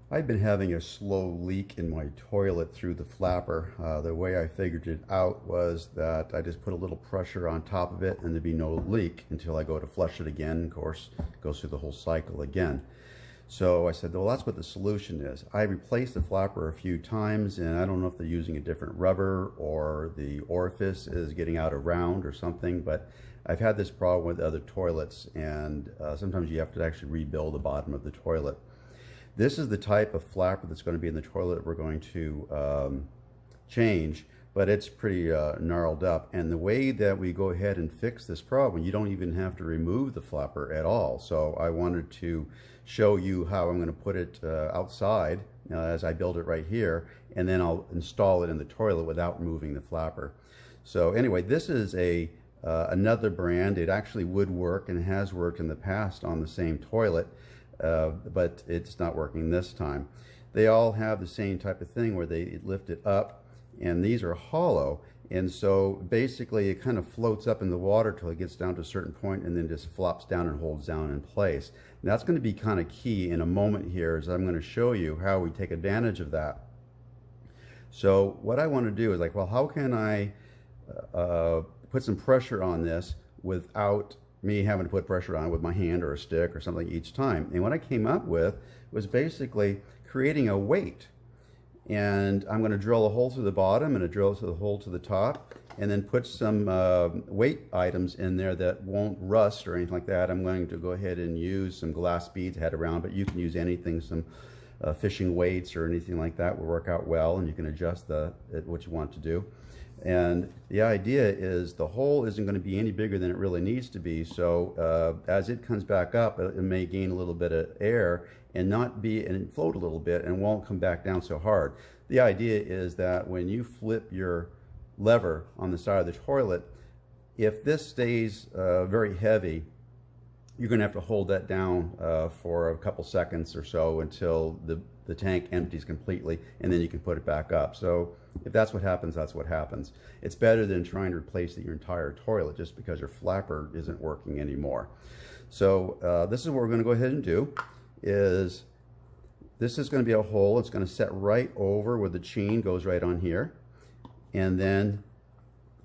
I've been having a slow leak in my toilet through the flapper. The way I figured it out was that I just put a little pressure on top of it and there'd be no leak until I go to flush it again. Of course, it goes through the whole cycle again. So I said, well, that's what the solution is. I replaced the flapper a few times and I don't know if they're using a different rubber or the orifice is getting out around or something, but I've had this problem with other toilets and sometimes you have to actually rebuild the bottom of the toilet. This is the type of flapper that's going to be in the toilet we're going to change, but it's pretty gnarled up. And the way that we go ahead and fix this problem, you don't even have to remove the flapper at all. So I wanted to show you how I'm going to put it outside as I build it right here, and then I'll install it in the toilet without removing the flapper. So anyway, this is another brand. It actually would work and has worked in the past on the same toilet. But it's not working this time. They all have the same type of thing where they lift it up, and these are hollow, and so basically it kind of floats up in the water till it gets down to a certain point and then just flops down and holds down in place. And that's going to be kind of key in a moment here, as I'm going to show you how we take advantage of that. So what I want to do is like, well, how can I put some pressure on this without me having to put pressure on it with my hand or a stick or something each time? And what I came up with was basically creating a weight. And I'm going to drill a hole through the bottom and a drill through the hole to the top, and then put some weight items in there that won't rust or anything like that. I'm going to go ahead and use some glass beads head around, but you can use anything, some fishing weights or anything like that will work out well, and you can adjust what you want to do. And the idea is the hole isn't going to be any bigger than it really needs to be. So as it comes back up, it may gain a little bit of air and float a little bit and won't come back down so hard. The idea is that when you flip your lever on the side of the toilet, if this stays very heavy, you're going to have to hold that down for a couple seconds or so until the tank empties completely, and then you can put it back up. So if that's what happens, that's what happens. It's better than trying to replace your entire toilet just because your flapper isn't working anymore. So this is what we're going to go ahead and do. This is going to be a hole. It's going to set right over where the chain goes right on here, and then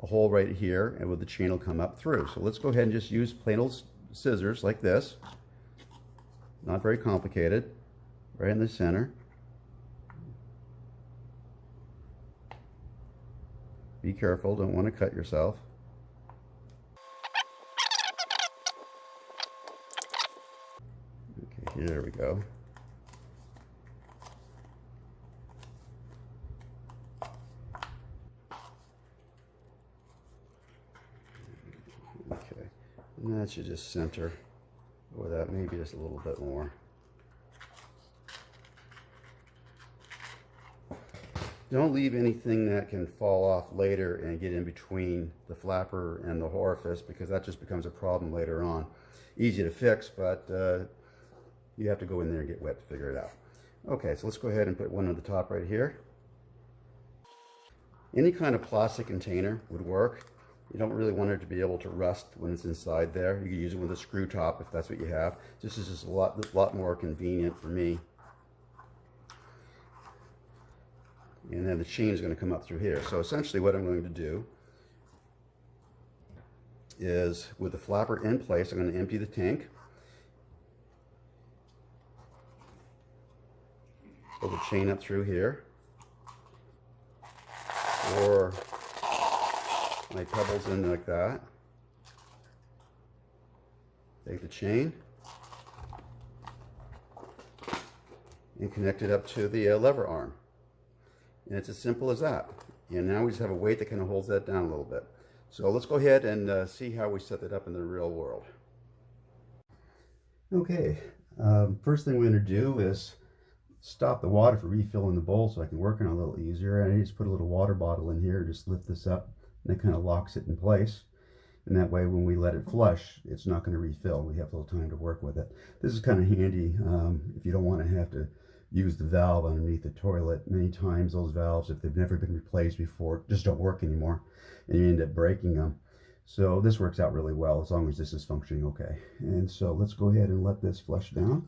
a hole right here, and where the chain will come up through. So let's go ahead and just use plain old scissors like this. Not very complicated. Right in the center. Be careful, don't want to cut yourself. Okay, here we go. Okay, and that should just center with that, maybe just a little bit more. Don't leave anything that can fall off later and get in between the flapper and the orifice, because that just becomes a problem later on. Easy to fix, but you have to go in there and get wet to figure it out. Okay, so let's go ahead and put one on the top right here. Any kind of plastic container would work. You don't really want it to be able to rust when it's inside there. You can use it with a screw top if that's what you have. This is just a lot more convenient for me. And then the chain is going to come up through here. So essentially what I'm going to do is, with the flapper in place, I'm going to empty the tank. Pull the chain up through here. Pour my pebbles in like that. Take the chain and connect it up to the lever arm. And it's as simple as that. And now we just have a weight that kind of holds that down a little bit. So let's go ahead and see how we set that up in the real world. Okay, first thing we're going to do is stop the water from refilling the bowl so I can work on it a little easier. And I just put a little water bottle in here, just lift this up, and it kind of locks it in place. And that way when we let it flush, it's not going to refill. We have a little time to work with it. This is kind of handy if you don't want to have to use the valve underneath the toilet. Many times those valves, if they've never been replaced before, just don't work anymore, and you end up breaking them. So this works out really well as long as this is functioning okay. And so let's go ahead and let this flush down.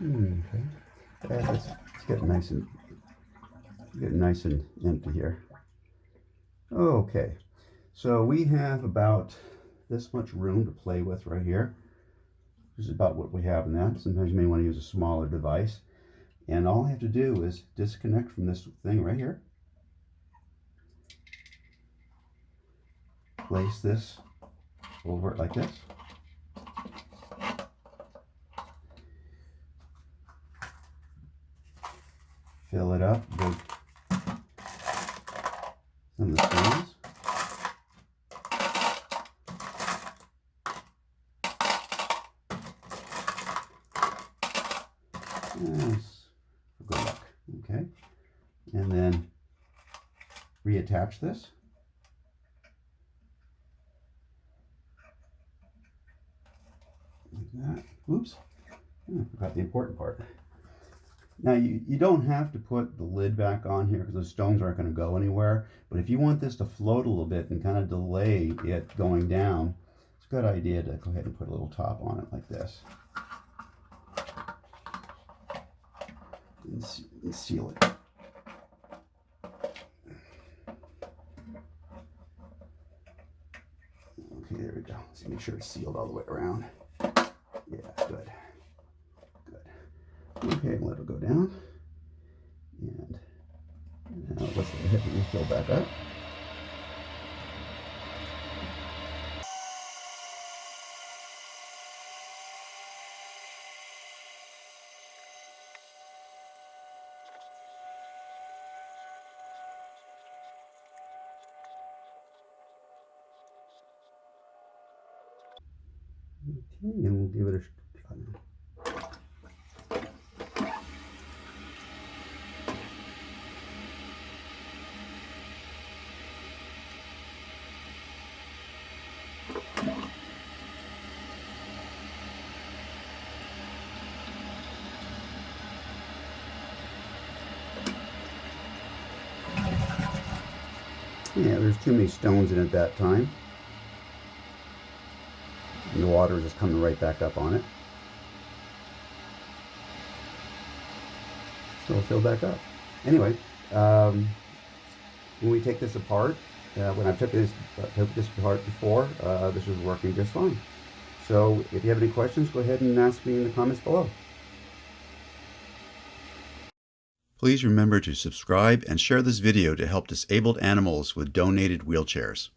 Okay. Let's get nice and empty here. Okay. So we have about this much room to play with right here. This is about what we have in that. Sometimes you may want to use a smaller device. And all I have to do is disconnect from this thing right here. Place this over it like this. Fill it up with some of the stones. Yes, good luck. Okay, and then reattach this. Like that. Oops, I forgot the important part. Now you don't have to put the lid back on here because the stones aren't going to go anywhere. But if you want this to float a little bit and kind of delay it going down, it's a good idea to go ahead and put a little top on it like this. And seal it. Okay, there we go. Let's make sure it's sealed all the way around. Yeah, good. Good. Okay, let it go down. And now let's hit the refill back up. Okay, and we'll give it a shot now. Yeah, there's too many stones in it that time. And the water is just coming right back up on it. So it'll fill back up. Anyway, when we take this apart, when I took this apart before, this was working just fine. So if you have any questions, go ahead and ask me in the comments below. Please remember to subscribe and share this video to help disabled animals with donated wheelchairs.